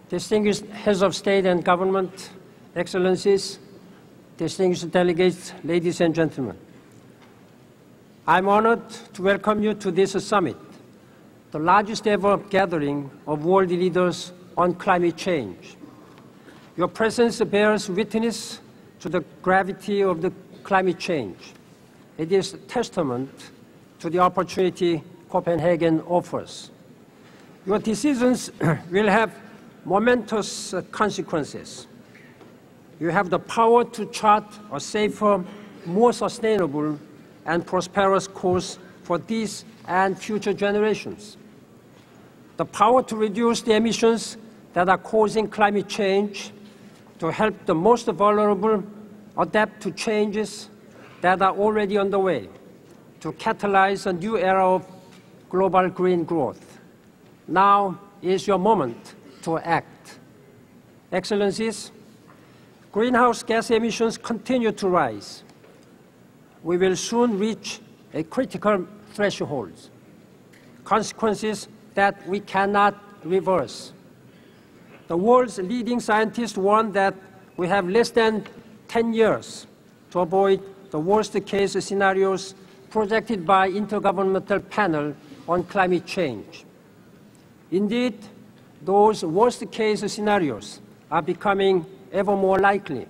Distinguished heads of state and government, excellencies, distinguished delegates, ladies and gentlemen. I'm honored to welcome you to this summit, the largest ever gathering of world leaders on climate change. Your presence bears witness to the gravity of the climate change. It is a testament to the opportunity Copenhagen offers. Your decisions will have momentous consequences. You have the power to chart a safer, more sustainable, and prosperous course for these and future generations. The power to reduce the emissions that are causing climate change, to help the most vulnerable adapt to changes that are already underway, to catalyze a new era of global green growth. Now is your moment to act. Excellencies, greenhouse gas emissions continue to rise. We will soon reach a critical threshold, consequences that we cannot reverse. The world's leading scientists warn that we have less than 10 years to avoid the worst-case scenarios projected by Intergovernmental Panel on Climate Change. Indeed, those worst-case scenarios are becoming ever more likely.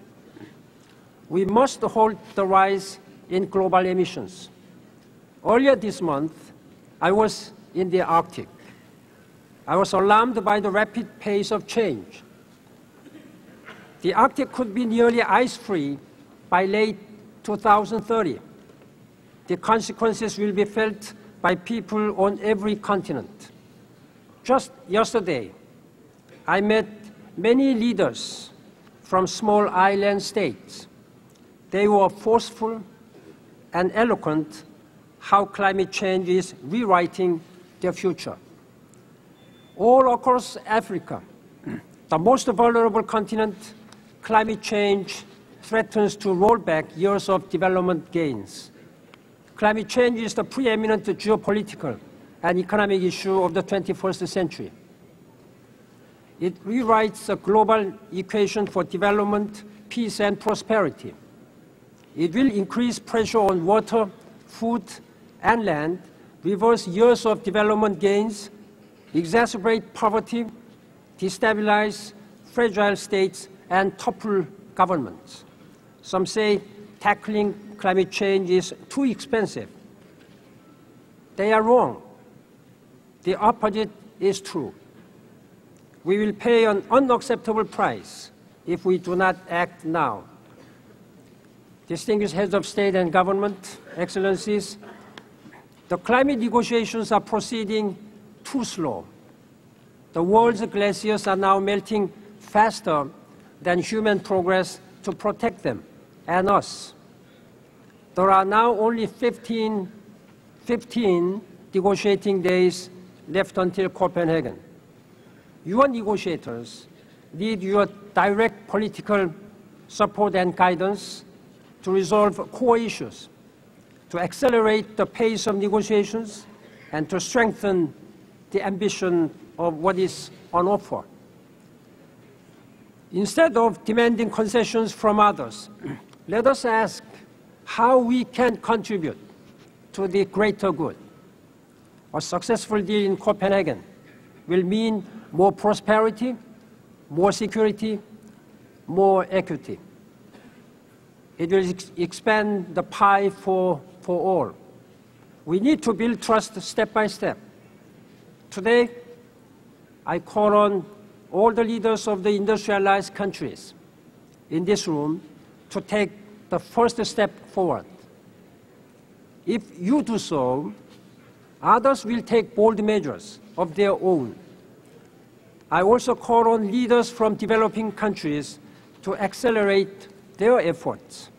We must halt the rise in global emissions. Earlier this month, I was in the Arctic. I was alarmed by the rapid pace of change. The Arctic could be nearly ice-free by late 2030. The consequences will be felt by people on every continent. Just yesterday, I met many leaders from small island states. They were forceful and eloquent how climate change is rewriting their future. All across Africa, the most vulnerable continent, climate change threatens to roll back years of development gains. Climate change is the preeminent geopolitical and economic issue of the 21st century. It rewrites the global equation for development, peace, and prosperity. It will increase pressure on water, food, and land, reverse years of development gains, exacerbate poverty, destabilize fragile states, and topple governments. Some say tackling climate change is too expensive. They are wrong. The opposite is true. We will pay an unacceptable price if we do not act now. Distinguished heads of state and government, excellencies, the climate negotiations are proceeding too slow. The world's glaciers are now melting faster than human progress to protect them and us. There are now only 15 negotiating days left until Copenhagen. Your negotiators need your direct political support and guidance to resolve core issues, to accelerate the pace of negotiations, and to strengthen the ambition of what is on offer. Instead of demanding concessions from others, let us ask how we can contribute to the greater good. A successful deal in Copenhagen will mean more prosperity, more security, more equity. It will expand the pie for all. We need to build trust step by step. Today, I call on all the leaders of the industrialized countries in this room to take the first step forward. If you do so, others will take bold measures of their own. I also call on leaders from developing countries to accelerate their efforts.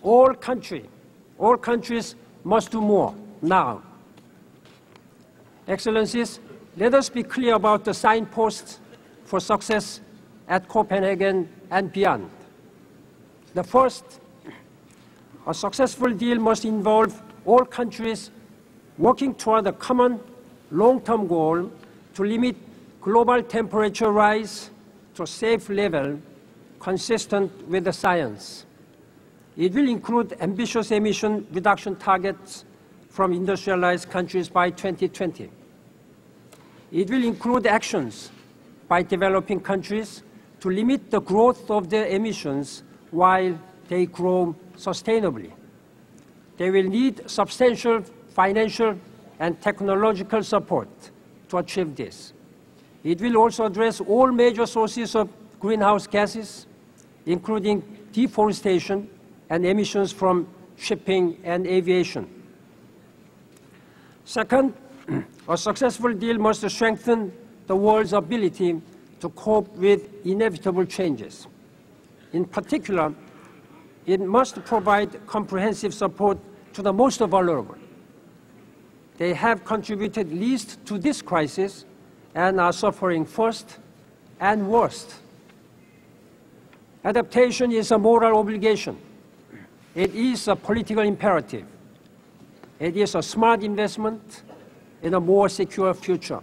All countries must do more now. Excellencies, let us be clear about the signposts for success at Copenhagen and beyond. The first, a successful deal must involve all countries working toward a common long-term goal to limit global temperature rise to a safe level consistent with the science. It will include ambitious emission reduction targets from industrialized countries by 2020. It will include actions by developing countries to limit the growth of their emissions while they grow sustainably. They will need substantial financial and technological support to achieve this. It will also address all major sources of greenhouse gases, including deforestation and emissions from shipping and aviation. Second, a successful deal must strengthen the world's ability to cope with inevitable changes. In particular, it must provide comprehensive support to the most vulnerable. They have contributed least to this crisis and are suffering first and worst. Adaptation is a moral obligation. It is a political imperative. It is a smart investment in a more secure future.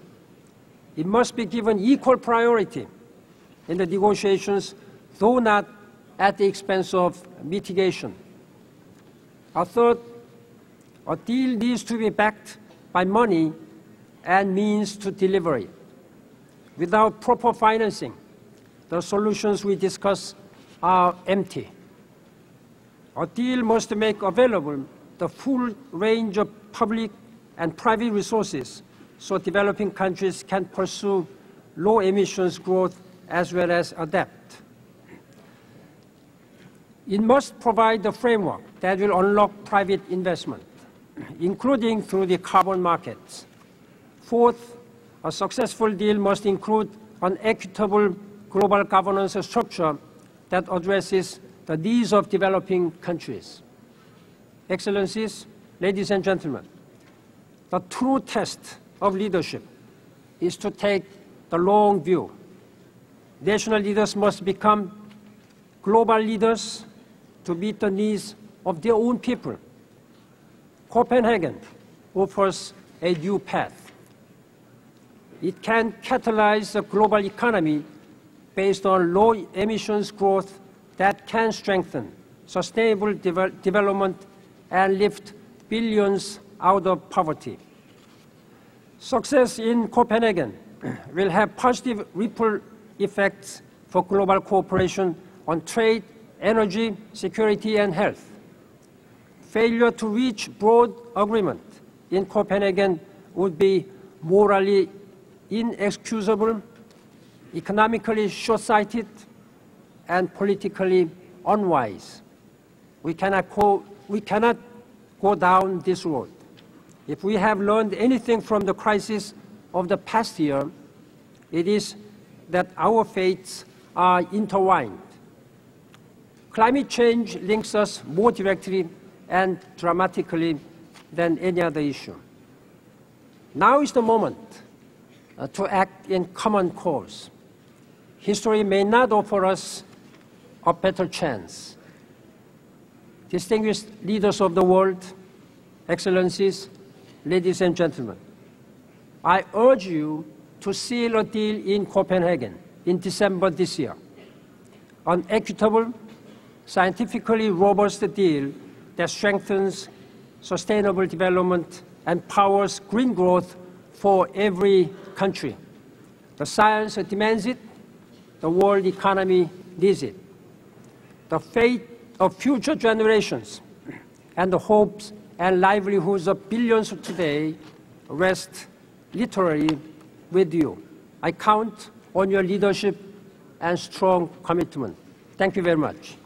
It must be given equal priority in the negotiations, though not at the expense of mitigation. Third, a deal needs to be backed by money and means to deliver it. Without proper financing, the solutions we discuss are empty. A deal must make available the full range of public and private resources so developing countries can pursue low emissions growth as well as adapt. It must provide the framework that will unlock private investment, including through the carbon markets. Fourth, a successful deal must include an equitable global governance structure that addresses the needs of developing countries. Excellencies, ladies and gentlemen, the true test of leadership is to take the long view. National leaders must become global leaders to meet the needs of their own people. Copenhagen offers a new path. It can catalyze the global economy based on low emissions growth that can strengthen sustainable development and lift billions out of poverty. Success in Copenhagen will have positive ripple effects for global cooperation on trade, energy, security, and health. Failure to reach broad agreement in Copenhagen would be morally inexcusable, economically short-sighted, and politically unwise. We cannot go down this road. If we have learned anything from the crisis of the past year, it is that our fates are intertwined. Climate change links us more directly and dramatically than any other issue. Now is the moment to act in common cause. History may not offer us a better chance. Distinguished leaders of the world, Excellencies, ladies and gentlemen, I urge you to seal a deal in Copenhagen in December this year, an equitable, scientifically robust deal that strengthens sustainable development and powers green growth for every country. The science demands it, the world economy needs it. The fate of future generations and the hopes and livelihoods of billions today rest literally with you. I count on your leadership and strong commitment. Thank you very much.